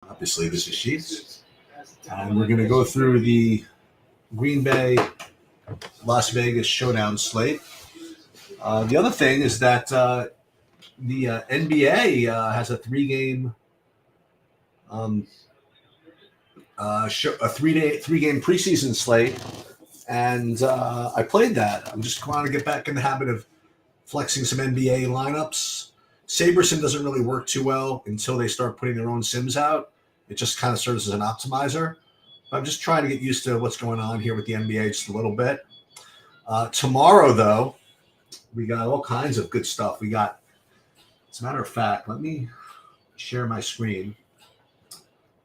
Obviously, this is Sheets, and we're going to go through the Green Bay Las Vegas Showdown slate. The other thing is that the NBA has a three-game a three-game preseason slate, and I played that. I'm just trying to get back in the habit of flexing some NBA lineups. Sabersim doesn't really work too well until they start putting their own sims out. It just kind of serves as an optimizer. I'm just trying to get used to what's going on here with the NBA just a little bit. Tomorrow, though, we got all kinds of good stuff. As a matter of fact, let me share my screen.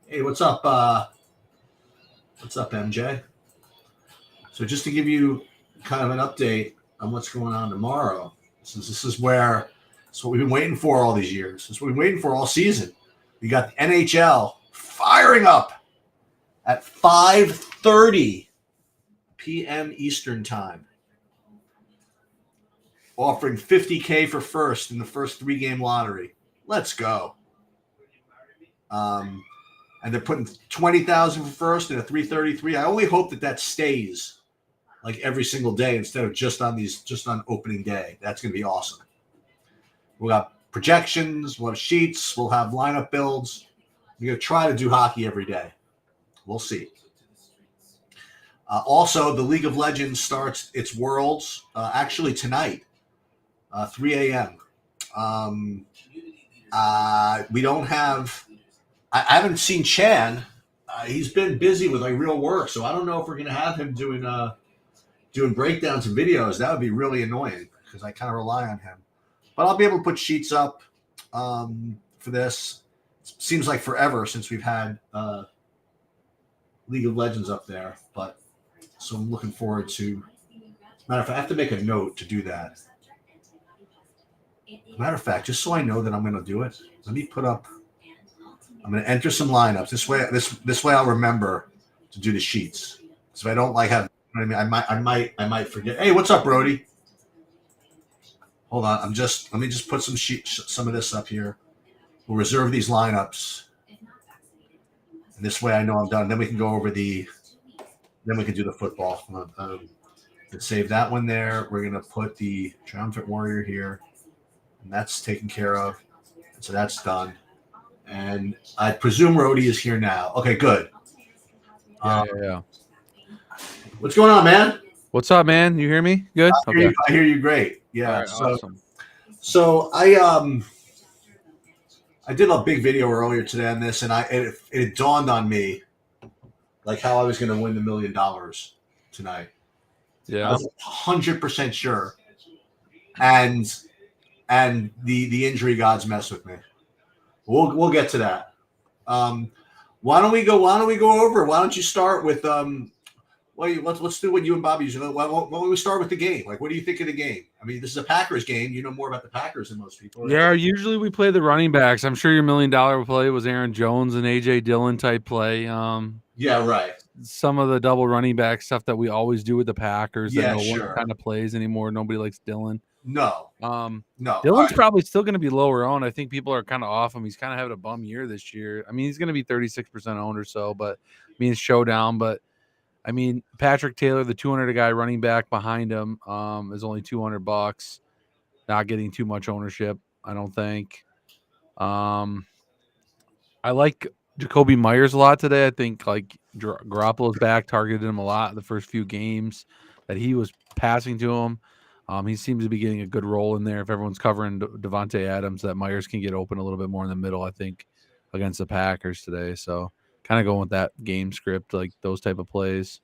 Hey, what's up? What's up, MJ? So just to give you kind of an update on what's going on tomorrow, since this is what we've been waiting for all these years. This is what we've been waiting for all season. We got the NHL firing up at 5:30 p.m. Eastern time, offering $50K for first in the first three-game lottery. Let's go. And they're putting $20,000 for first and a 333. I only hope that stays like every single day instead of just on opening day. That's going to be awesome. We'll have projections, we'll have sheets, we'll have lineup builds. We're going to try to do hockey every day. We'll see. Also, the League of Legends starts its Worlds actually tonight, 3 a.m. We don't have – I haven't seen Chan. He's been busy with like real work, so I don't know if we're going to have him doing breakdowns and videos. That would be really annoying because I kind of rely on him. But I'll be able to put sheets up for this. It seems like forever since we've had League of Legends up there, but so I'm looking forward to. Matter of fact, I have to make a note to do that. Matter of fact, just so I know that I'm going to do it, let me put up. I'm going to enter some lineups. This way I'll remember to do the sheets. So I don't like have. I mean, I might forget. Hey, what's up, Brody? Hold on. Let me just put some of this up here. We'll reserve these lineups. And this way I know I'm done. Then we can go over then we can do the football. Let's save that one there. We're going to put the Triumphant Warrior here. And that's taken care of. So that's done. And I presume Rhodey is here now. Okay, good. Yeah. What's going on, man? What's up, man? You hear me? Good? I hear you great. Yeah. Right, awesome. So I did a big video earlier today on this, and it dawned on me like how I was going to win the $1 million tonight. Yeah. I was 100% sure, and the injury gods mess with me. We'll get to that. Why don't we go over? Why don't you start with let's do what you and Bobby usually. Why don't we start with the game? Like, what do you think of the game? I mean, this is a Packers game. You know more about the Packers than most people. Yeah, usually we play the running backs. I'm sure your $1 million play was Aaron Jones and AJ Dillon type play. Yeah, right. Some of the double running back stuff that we always do with the Packers. Yeah, that no sure. one kind of plays anymore. Nobody likes Dillon. No. Dillon's probably still going to be lower owned. I think people are kind of off him. He's kind of having a bum year this year. I mean, he's going to be 36% owned or so, but I mean, it's showdown. But I mean, Patrick Taylor, the 200 guy running back behind him, is only $200. Not getting too much ownership, I don't think. I like Jacoby Myers a lot today. I think like Garoppolo's back, targeted him a lot the first few games that he was passing to him. He seems to be getting a good role in there. If everyone's covering Devontae Adams, that Myers can get open a little bit more in the middle, I think, against the Packers today. So kind of going with that game script, like those type of plays.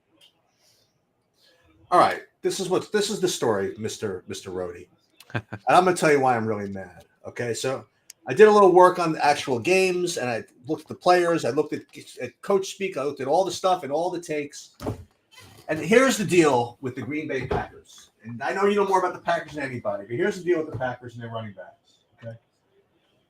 All right. This is the story, Mr. Rhodey. And I'm going to tell you why I'm really mad. Okay. So I did a little work on the actual games, and I looked at the players. I looked at coach speak. I looked at all the stuff and all the takes. And here's the deal with the Green Bay Packers. And I know you know more about the Packers than anybody, but here's the deal with the Packers and their running backs. Okay.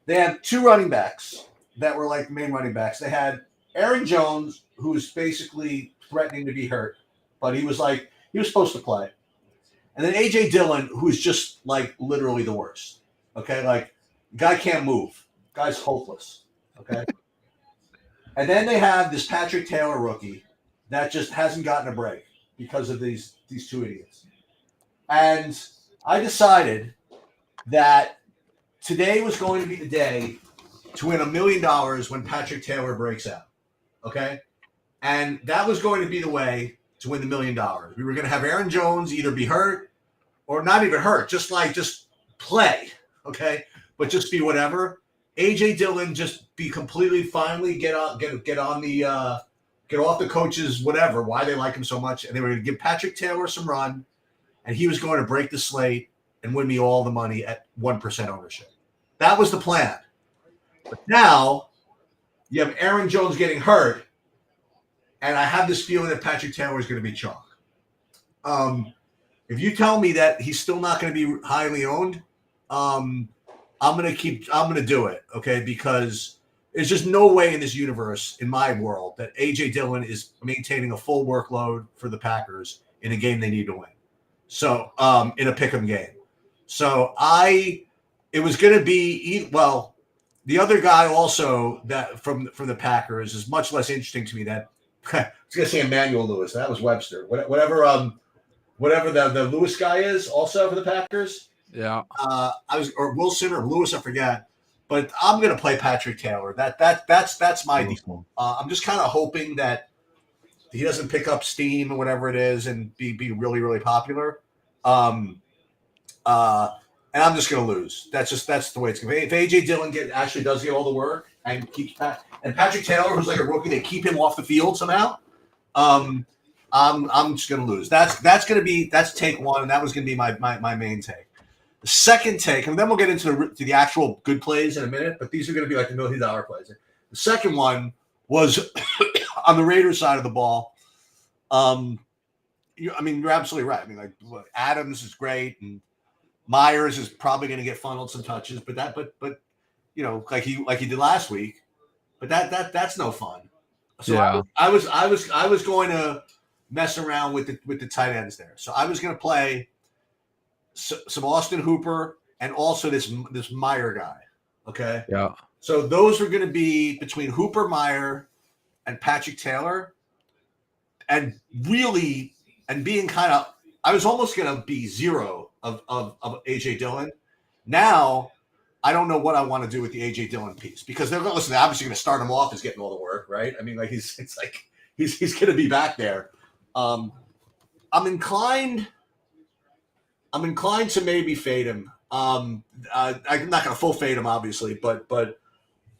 They had two running backs that were like main running backs. They had Aaron Jones, who's basically threatening to be hurt, but he was supposed to play. And then AJ Dillon, who's just like literally the worst. Okay. Like, guy can't move. Guy's hopeless. Okay. And then they have this Patrick Taylor rookie that just hasn't gotten a break because of these two idiots. And I decided that today was going to be the day to win $1 million when Patrick Taylor breaks out. Okay? And that was going to be the way to win the $1 million. We were going to have Aaron Jones either be hurt or not even hurt, just play, okay? But just be whatever. AJ Dillon just be completely finally get off the coaches whatever why they like him so much, and they were going to give Patrick Taylor some run, and he was going to break the slate and win me all the money at 1% ownership. That was the plan. But now you have Aaron Jones getting hurt, and I have this feeling that Patrick Taylor is going to be chalk. If you tell me that he's still not going to be highly owned, I'm going to do it, okay? Because there's just no way in this universe, in my world, that A.J. Dillon is maintaining a full workload for the Packers in a game they need to win. So, in a pick'em game. So, it was going to be, well, the other guy also that from the Packers is much less interesting to me. That I was going to say Emmanuel Lewis. That was Webster. Whatever the Lewis guy is, also for the Packers. Yeah. Or Wilson or Lewis, I forget. But I'm going to play Patrick Taylor. That's my deal. I'm just kind of hoping that he doesn't pick up steam or whatever it is and be really, really popular. And I'm just going to lose. That's the way it's going to be. If AJ Dillon actually does get all the work and keeps Patrick Taylor, who's like a rookie, they keep him off the field somehow. I'm just going to lose. That's take one, and that was going to be my main take. The second take, and then we'll get into the actual good plays in a minute, but these are going to be like the $1 million plays. The second one was on the Raiders side of the ball. You're absolutely right. I mean, like, look, Adams is great, and Myers is probably going to get funneled some touches, but like he did last week. But that's no fun. So yeah. I was going to mess around with the tight ends there. So I was going to play some Austin Hooper and also this Meyer guy. Okay. Yeah. So those were going to be between Hooper, Meyer, and Patrick Taylor, and being kind of, I was almost going to be zero of AJ Dillon. Now I don't know what I want to do with the AJ Dillon piece, because they're obviously going to start him off as getting all the work, right? I mean, like he's going to be back there. I'm inclined to maybe fade him. I'm not going to full fade him, obviously, but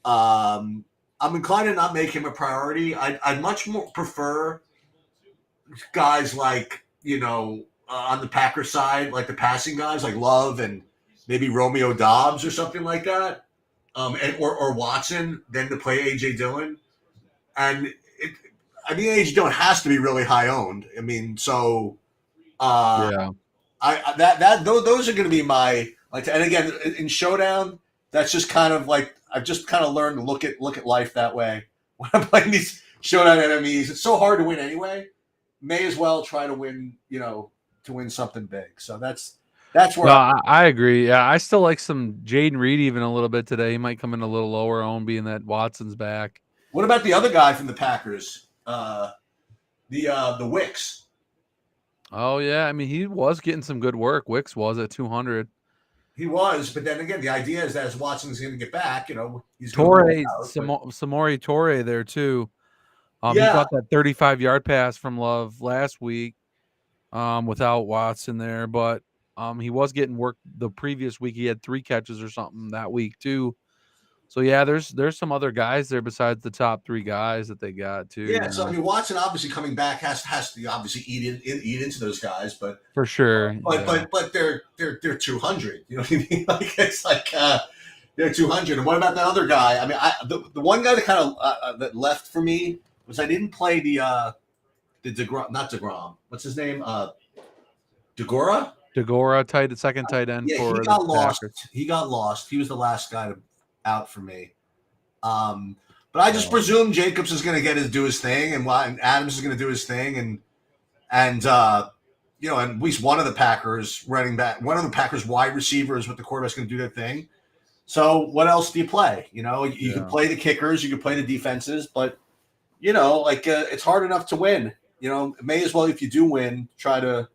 I'm inclined to not make him a priority. I'd much more prefer guys like, on the Packers side, like the passing guys like Love and maybe Romeo Doubs or something like that, or Watson, than to play A.J. Dillon. And A.J. Dillon has to be really high owned. I mean, so yeah. Those are going to be my and again in Showdown, that's just kind of like I've just kind of learned to look at life that way when I'm playing these Showdown enemies. It's so hard to win anyway. May as well try to win, to win something big. So that's where I agree. Yeah, I still like some Jaden Reed even a little bit today. He might come in a little lower owned, being that Watson's back. What about the other guy from the Packers? The Wicks. Oh yeah, I mean he was getting some good work. Wicks was at 200. He was, but then again, the idea is that as Watson's going to get back, he's Torrey, Samori Torrey there too. He got that 35-yard pass from Love last week, without Watson there, but he was getting work the previous week. He had 3 catches or something that week too. So yeah, there's some other guys there besides the top 3 guys that they got too. Yeah, so I mean, Watson obviously coming back has to obviously eat into those guys, but for sure. But they're 200. You know what I mean? Like it's like they're 200. And what about that other guy? I mean, the one guy that kind of that left for me was I didn't play the DeGrom, not DeGrom. What's his name? DeGora. DeGora, second tight end. Yeah, for he got lost. Packers. He got lost. He was the last guy out for me. But I just presume Jacobs is going to do his thing, and Adams is going to do his thing, and at least one of the Packers running back, one of the Packers wide receivers with the quarterback's going to do their thing. So what else do you play? You know, you can Yeah. play the kickers, you can play the defenses, but you know, like it's hard enough to win. You know, may as well if you do win, try to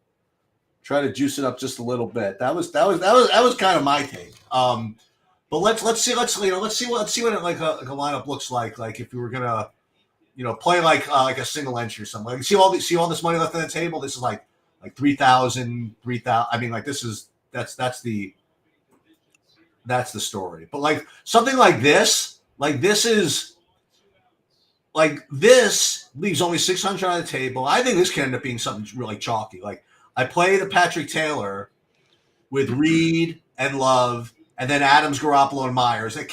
juice it up just a little bit. That was kind of my take. But let's see what like a lineup looks like if we were gonna play like a single entry or something. Like see all this money left on the table. This is like 3,000. I mean, like that's the story. But like something like this leaves only 600 on the table. I think this can end up being something really chalky. Like I play the Patrick Taylor with Reed and Love, and then Adams, Garoppolo, and Myers. That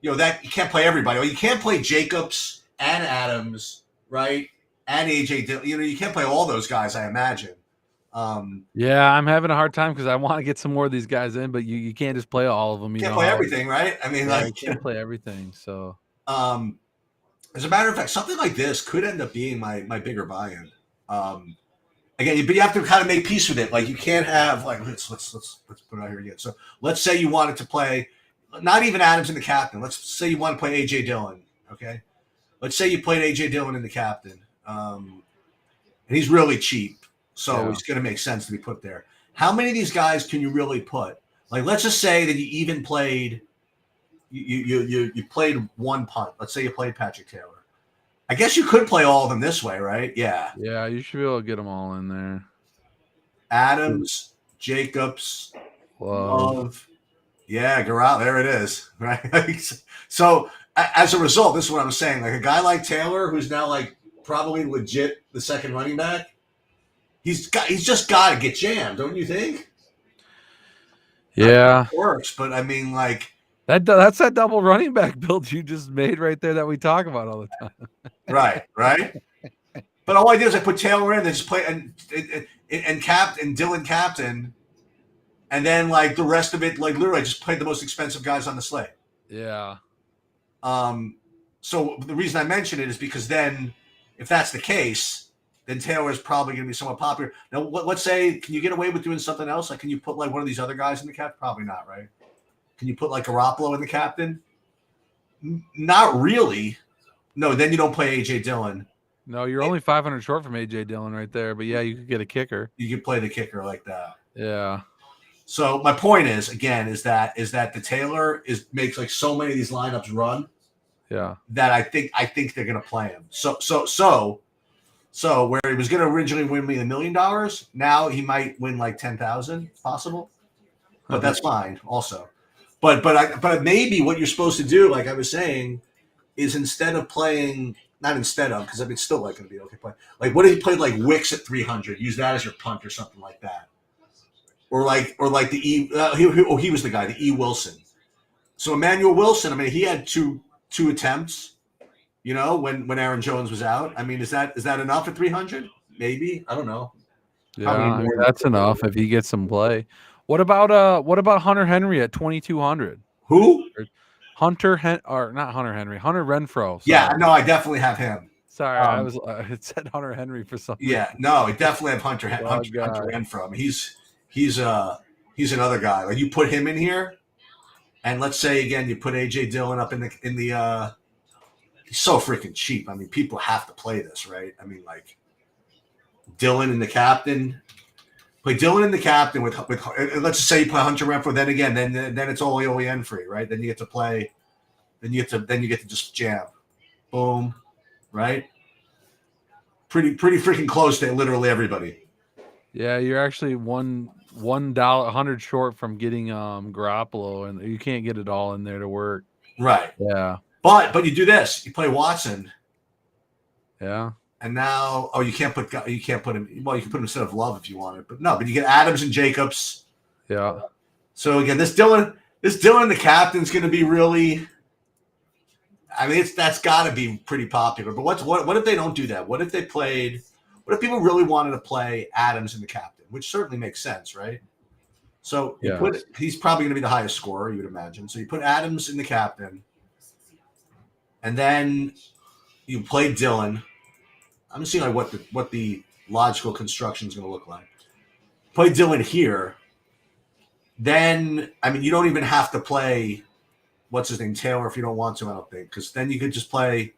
you can't play everybody. Or you can't play Jacobs and Adams, right? And AJ Dillon. You can't play all those guys. I imagine. Yeah, I'm having a hard time because I want to get some more of these guys in, but you can't just play all of them. You Can't know play how everything, right? I mean, yeah, you can't play everything. So um, as a matter of fact, something like this could end up being my bigger buy-in. Again, but you have to kind of make peace with it. Like you can't have like let's put it out here again. So let's say you wanted to play, not even Adams in the captain. Let's say you want to play AJ Dillon. Okay, let's say you played AJ Dillon in the captain, and he's really cheap, so it's going to make sense to be put there. How many of these guys can you really put? Like, let's just say that you even played, you played one punt. Let's say you played Patrick Taylor. I guess you could play all of them this way, right? Yeah. yeah, you should be able to get them all in there. Adams, Jacobs, Love. Love. Yeah, Garoppolo. There it is. Right. So as a result, this is what I'm saying. Like a guy like Taylor, who's now like probably legit the second running back, he's just got to get jammed, don't you think? Yeah, it works. But I mean, like that's that double running back build you just made right there that we talk about all the time. right. But all I did is I put Taylor in, then just play and Dylan captain, and then like the rest of it, like literally, I just played the most expensive guys on the slate. Yeah. So the reason I mention it is because then, if that's the case, then Taylor is probably going to be somewhat popular. Now, let's say, can you get away with doing something else? Like, can you put like one of these other guys in the captain? Probably not, right? Can you put like Garoppolo in the captain? Not really. No, then you don't play AJ Dillon. No, you're only 500 short from AJ Dillon right there. But yeah, you could get a kicker. You could play the kicker like that. Yeah. So my point is, again, is that the Taylor makes like so many of these lineups run. Yeah. That I think they're going to play him. So where he was going to originally win me $1 million, now he might win like 10,000, possible. But that's fine, also. But maybe what you're supposed to do, like I was saying, is instead of playing, not instead of, because I mean, it's still like going to be okay play. Like, what if you played like Wicks at 300? Use that as your punt or something like that. Or like the E. He was the guy, the E. Wilson. So Emmanuel Wilson. I mean, he had two attempts. You know, when Aaron Jones was out. I mean, is that enough at 300? Maybe, I don't know. Yeah, I mean, that's enough if he gets some play. What about Hunter Henry at 2,200? Who? Hunter Renfro. Sorry. Yeah, no, I definitely have him. Sorry, I was it said Hunter Henry for some reason. Yeah, no, I definitely have Hunter Renfro. I mean, he's another guy. Like you put him in here, and let's say again you put AJ Dillon up in the. He's so freaking cheap. I mean, people have to play this, right? I mean, like Dillon in the captain. Play Dillon in the captain with let's just say you play Hunter Renfro. Then again, then it's all OEN free, right? Then you get to play. Then you get to just jam, boom, right? Pretty freaking close to literally everybody. Yeah, you're actually $100 short from getting Garoppolo, and you can't get it all in there to work. Right. Yeah. But you do this. You play Watson. Yeah. And now, you can't put him. Well, you can put him instead of Love if you wanted, but no. But you get Adams and Jacobs. Yeah. So again, this Dillon, the captain's going to be really. I mean, that's got to be pretty popular. But what if they don't do that? What if people really wanted to play Adams in the captain, which certainly makes sense, right? So he's probably going to be the highest scorer, you would imagine. So you put Adams in the captain, and then you play Dillon. I'm seeing like what the logical construction is going to look like. Play Dillon here. then I mean, you don't even have to play what's his name, Taylor, if you don't want to. I don't think, because then you could just play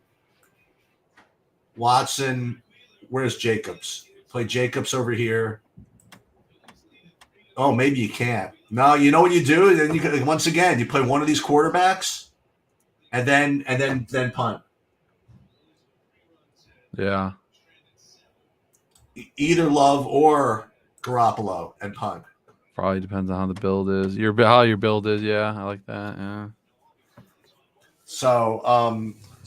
Watson. Where's Jacobs? Play Jacobs over here. Oh, maybe you can't. No, you know what you do? Then you can, once again, you play one of these quarterbacks, and then punt. Yeah. Either Love or Garoppolo and punt. Probably depends on how the build is. How your build is, yeah. I like that. Yeah. So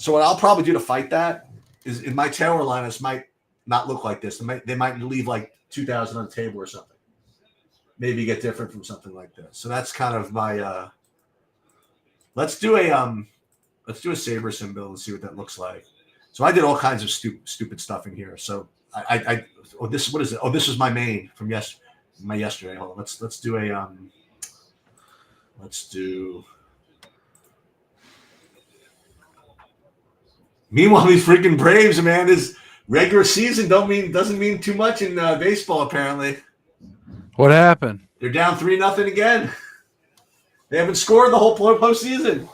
what I'll probably do to fight that is in my Taylor lineups might not look like this. They might leave like 2,000 on the table or something. Maybe get different from something like this. So that's kind of my let's do a Saber symbol and see what that looks like. So I did all kinds of stupid stuff in here. So what is it? Oh, this was my main from yesterday. Hold on. Let's do a let's do. Meanwhile, these freaking Braves, man, this regular season doesn't mean too much in baseball apparently. What happened? They're down 3-0 again. They haven't scored the whole postseason.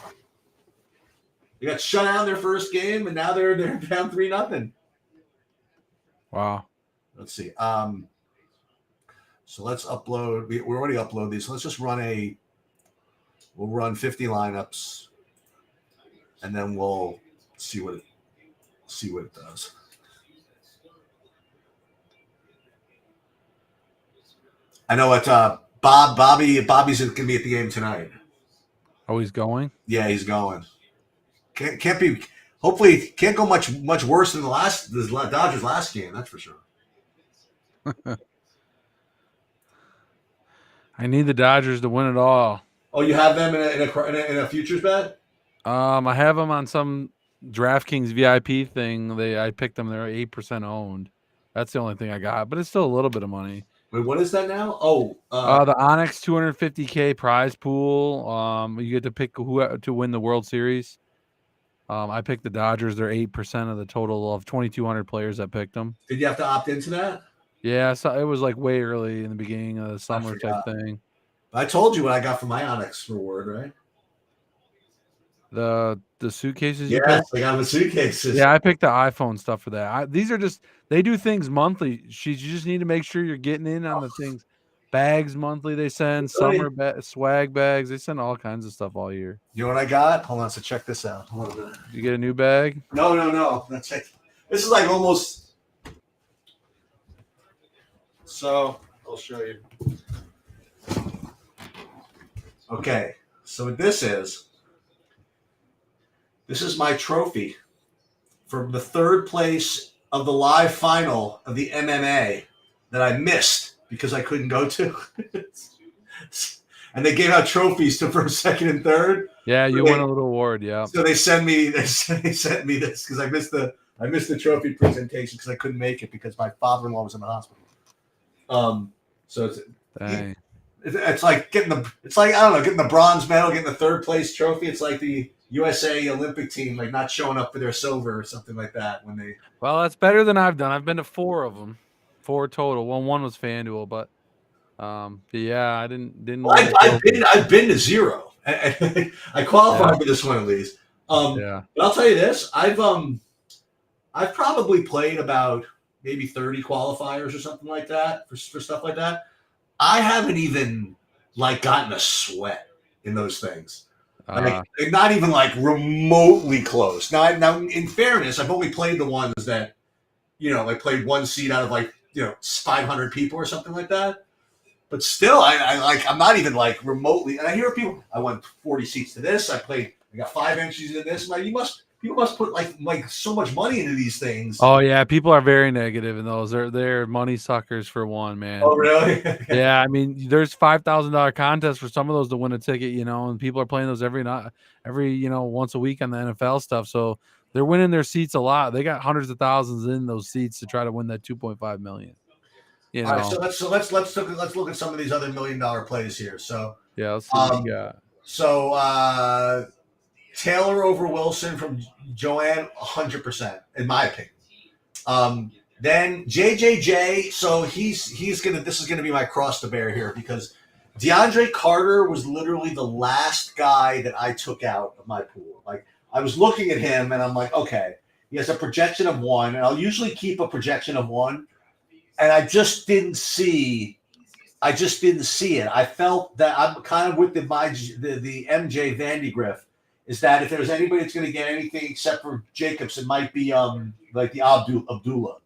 They got shut out in their first game, and now they're down 3-0. Wow. Let's see. So let's upload. We already uploaded these. So let's just run we'll run 50 lineups, and then we'll see what it does. I know what Bobby's going to be at the game tonight. Oh, he's going? Yeah, he's going. Can't be. Hopefully, can't go much worse than the Dodgers last game. That's for sure. I need the Dodgers to win it all. Oh, you have them in a futures bet? I have them on some DraftKings VIP thing. I picked them. They're 8% owned. That's the only thing I got, but it's still a little bit of money. Wait, what is that now? Oh, the Onyx 250K prize pool. You get to pick who to win the World Series. I picked the Dodgers. They're 8% of the total of 2,200 players that picked them. Did you have to opt into that? Yeah, so it was like way early in the beginning of the summer type thing. I told you what I got for my Onyx reward, right? The suitcases. Yes, I got the suitcases. Yeah, I picked the iPhone stuff for that. These are just they do things monthly. You just need to make sure you're getting in on the things. Bags monthly they send, summer swag bags. They send all kinds of stuff all year. You know what I got? Hold on, so check this out. Hold on a minute. Did you get a new bag? No. Let's check. This is like almost. So I'll show you. Okay, so what this is my trophy from the third place of the live final of the MMA that I missed because I couldn't go to. And they gave out trophies to first, second, and third. Yeah, you won a little award. Yeah. So they sent me this because I missed the trophy presentation because I couldn't make it because my father-in-law was in the hospital. So it's like getting the bronze medal, getting the third place trophy. It's like the USA Olympic team, like not showing up for their silver or something like that when they. Well, that's better than I've done. I've been to 4 of them, 4 total. Well, one was FanDuel, but yeah, I didn't. Well, I've been to 0. I qualified for this one at least. Yeah. But I'll tell you this: I've probably played about maybe 30 qualifiers or something like that for stuff like that. I haven't even gotten a sweat in those things. Not even remotely close. Now, in fairness, I've only played the ones that, played one seat out of 500 people or something like that. But still, I'm not even remotely. And I hear people, I won 40 seats to this. I got 5 entries in this. I'm like, people must put so much money into these things. Oh yeah, people are very negative in those. They're money suckers for one, man. Oh really? Yeah, I mean, there's $5,000 contests for some of those to win a ticket, and people are playing those every once a week on the NFL stuff. So they're winning their seats a lot. They got hundreds of thousands in those seats to try to win that $2.5 million. All right, so let's look at some of these other $1 million plays here. So yeah, let's see what you got. So Taylor over Wilson from Joanne, 100%, in my opinion. Then JJJ, so this is gonna be my cross to bear here because DeAndre Carter was literally the last guy that I took out of my pool. Like I was looking at him and I'm like, okay, he has a projection of 1, and I'll usually keep a projection of 1, and I just didn't see. I just didn't see it. I felt that I'm kind of with the MJ Vandegrift is that if there's anybody that's going to get anything except for Jacobs, it might be like the Abdullah.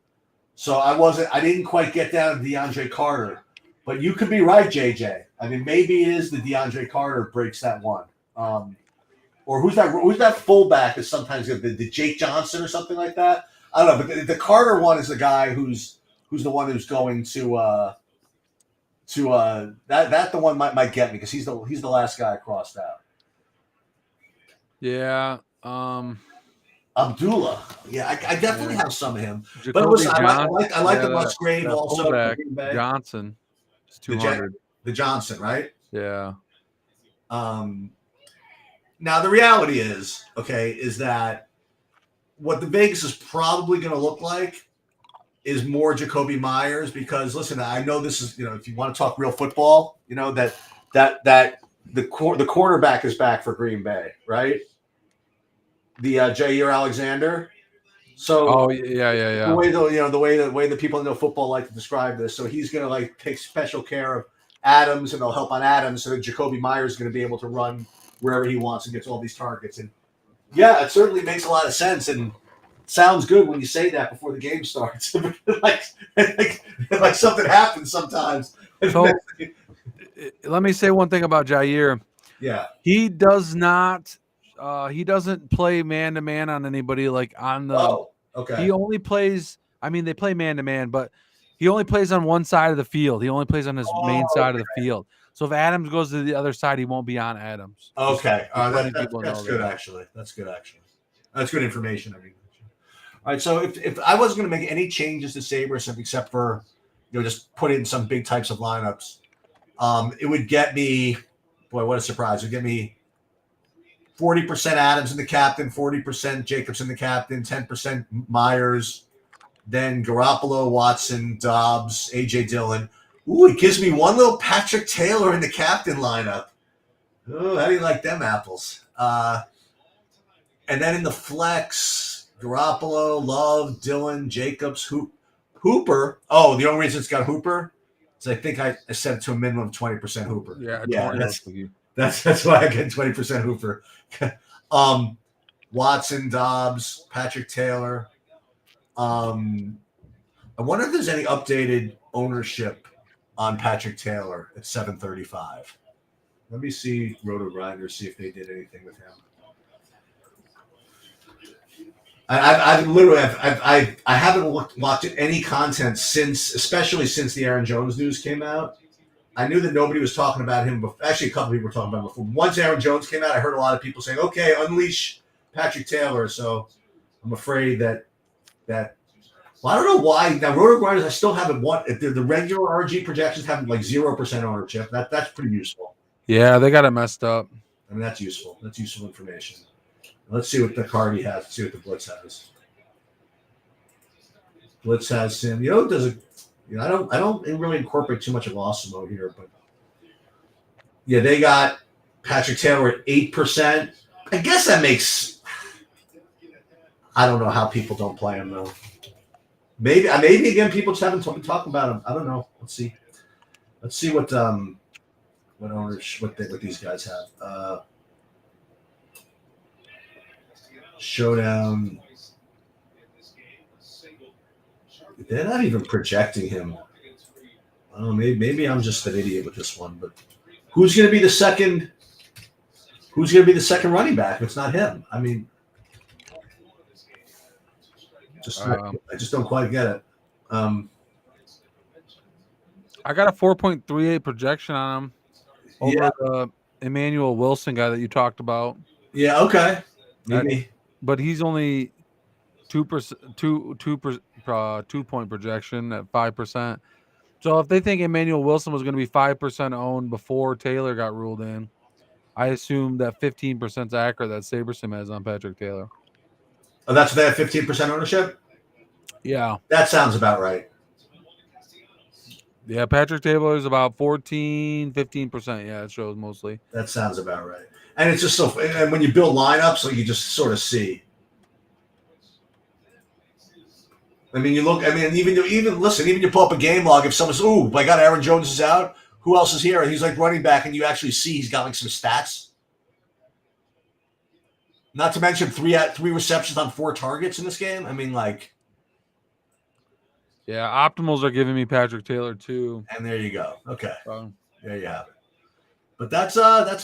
So I didn't quite get down to DeAndre Carter, but you could be right, JJ. I mean, maybe it is the DeAndre Carter breaks that one. Or who's that fullback that sometimes the Jake Johnson or something like that? I don't know, but the Carter one is the guy who's the one who's going to that the one might get me because he's the last guy I crossed out. Yeah. Abdullah. Yeah, I definitely have some of him. Jacoby But listen, Johnson, I like the Musgrave also. Fullback, Johnson. It's 200. The Johnson, right? Yeah. Now the reality is that what the Vegas is probably going to look like is more Jacoby Myers because listen, I know this is if you want to talk real football, that the quarterback is back for Green Bay, right? The Jair Alexander. So yeah. The way the people that know football like to describe this. So he's going to like take special care of Adams, and they'll help on Adams, so that Jacoby Myers is going to be able to run wherever he wants and gets all these targets. And yeah, it certainly makes a lot of sense and sounds good when you say that before the game starts. like something happens sometimes. So let me say one thing about Jair. Yeah, he does not. He doesn't play man-to-man on anybody like on the. Oh, okay. He only plays. I mean, they play man-to-man, but he only plays on one side of the field. He only plays on his main side of the field. So if Adams goes to the other side, he won't be on Adams. Okay, that's good actually. That's good actually. That's good information. I mean, all right. So if I wasn't going to make any changes to Sabres except for just put in some big types of lineups, it would get me. Boy, what a surprise! It would get me 40% Adams in the captain, 40% Jacobs in the captain, 10% Myers, then Garoppolo, Watson, Dobbs, AJ Dillon. Ooh, it gives me one little Patrick Taylor in the captain lineup. Oh, how do you like them apples? And then in the flex, Garoppolo, Love, Dillon, Jacobs, Hooper. Oh, the only reason it's got Hooper is I think I set it to a minimum of 20% Hooper. Yeah, that's why I get 20% Hooper. Watson, Dobbs, Patrick Taylor. I wonder if there's any updated ownership on Patrick Taylor at 735. Let me see Roto Grinders, see if they did anything with him. I haven't watched any content especially since the Aaron Jones news came out. I knew that nobody was talking about him before. Actually, a couple people were talking about him before. Once Aaron Jones came out, I heard a lot of people saying, "Okay, unleash Patrick Taylor." So I'm afraid that well, I don't know why. Now, Roto Grinders, I still haven't the regular RG projections have like 0% ownership. That's pretty useful. Yeah, they got it messed up. I mean, that's useful. That's useful information. Let's see what the card he has. Let's see what the Blitz has. Blitz has him. I don't really incorporate too much of Awesemo here, but yeah, they got Patrick Taylor at 8%. I guess that makes. I don't know how people don't play him though. Maybe again people just haven't been talking about him. I don't know. Let's see what owners what these guys have. Showdown. They're not even projecting him. I don't know, maybe I'm just an idiot with this one, but who's going to be the second? Who's going to be the second running back if it's not him? I mean, I just don't quite get it. I got a 4.38 projection on him over the Emmanuel Wilson guy that you talked about. Yeah, okay, maybe, but he's only 2.2 projection at 5%. So if they think Emmanuel Wilson was going to be 5% owned before Taylor got ruled in, I assume that 15% is accurate that SaberSim has on Patrick Taylor. Oh, that's what they have 15% ownership? Yeah. That sounds about right. Yeah, Patrick Taylor is about 14-15%. Yeah, it shows mostly. That sounds about right. And it's just so. And when you build lineups, so you just sort of see. I mean, you look. I mean, even listen. Even you pull up a game log. If someone's, ooh, my God, Aaron Jones is out. Who else is here? And he's like running back, and you actually see he's got like some stats. Not to mention three receptions on 4 targets in this game. I mean, like. Yeah, optimals are giving me Patrick Taylor too. And there you go. Okay, So, there you have it. But that's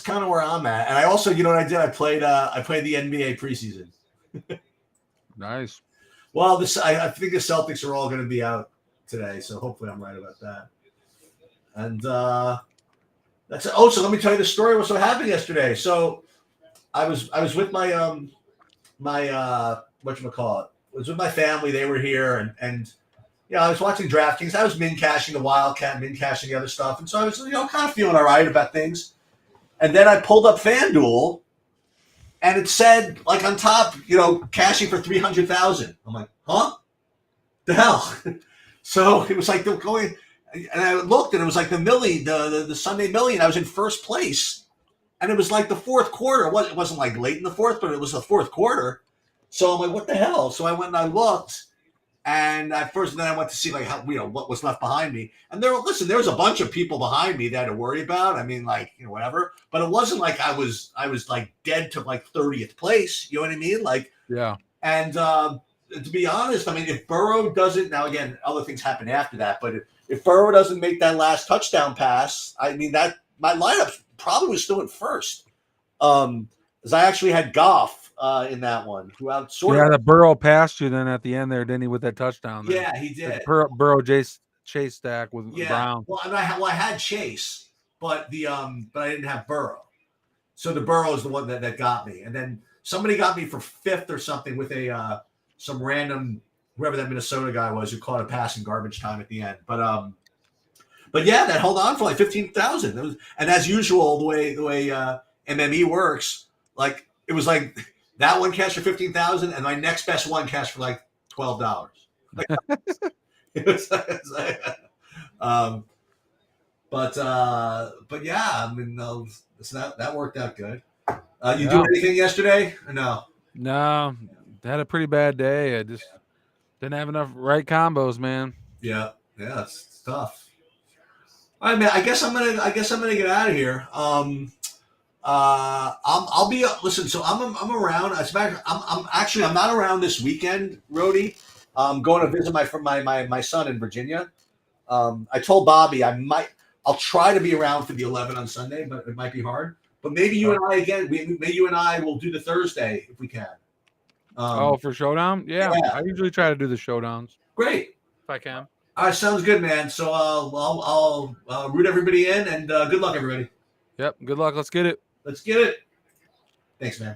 kind of where I'm at. And I also, you know what I did? I played the NBA preseason. nice. Well, I think the Celtics are all going to be out today, so hopefully I'm right about that. And that's it. Oh, so let me tell you the story. What's what happened yesterday? So I was with my whatchamacallit. I was with my family. They were here, and I was watching DraftKings. I was min cashing the Wildcat, min cashing the other stuff, and so I was kind of feeling all right about things. And then I pulled up FanDuel, and it said like on top, cashing for 300,000. I'm like, huh? The hell? So it was like they're going, and I looked, and it was like the Sunday Million. I was in first place, and it was like the fourth quarter. It wasn't like late in the fourth, but it was the fourth quarter. So I'm like, what the hell? So I went and I looked. And then I went to see like how what was left behind me. And there was a bunch of people behind me that I had to worry about. I mean, like, whatever. But it wasn't like I was like dead to like 30th place. You know what I mean? Like, yeah. And to be honest, I mean, if Burrow doesn't, now again, other things happen after that. But if Burrow doesn't make that last touchdown pass, I mean, that my lineup probably was still at first. Because I actually had Goff. In that one, who out sort of. Yeah, the Burrow passed you then at the end there, didn't he, with that touchdown? There. Yeah, he did. Burrow Chase stack with Brown. Well, I had Chase, but but I didn't have Burrow. So the Burrow is the one that got me, and then somebody got me for 5th or something with some random whoever that Minnesota guy was who caught a pass in garbage time at the end. But yeah, that held on for like 15,000. And as usual, the way MME works, like it was like. That one cashed for 15,000, and my next best one cashed for like $12. But yeah, I mean, that worked out good. You do anything yesterday or no? No, had a pretty bad day. I just didn't have enough right combos, man. Yeah, it's tough. All right, man. I guess I'm gonna get out of here. I'll be listen. So I'm around. I'm not around this weekend, Rody. I'm going to visit my son in Virginia. I told Bobby I'll try to be around for the 11 on Sunday, but it might be hard. But maybe you and I again. Maybe you and I will do the Thursday if we can. For Showdown? Yeah, I usually try to do the Showdowns. Great, if I can. All right, sounds good, man. So I'll root everybody in, and good luck, everybody. Yep, good luck. Let's get it. Let's get it. Thanks, man.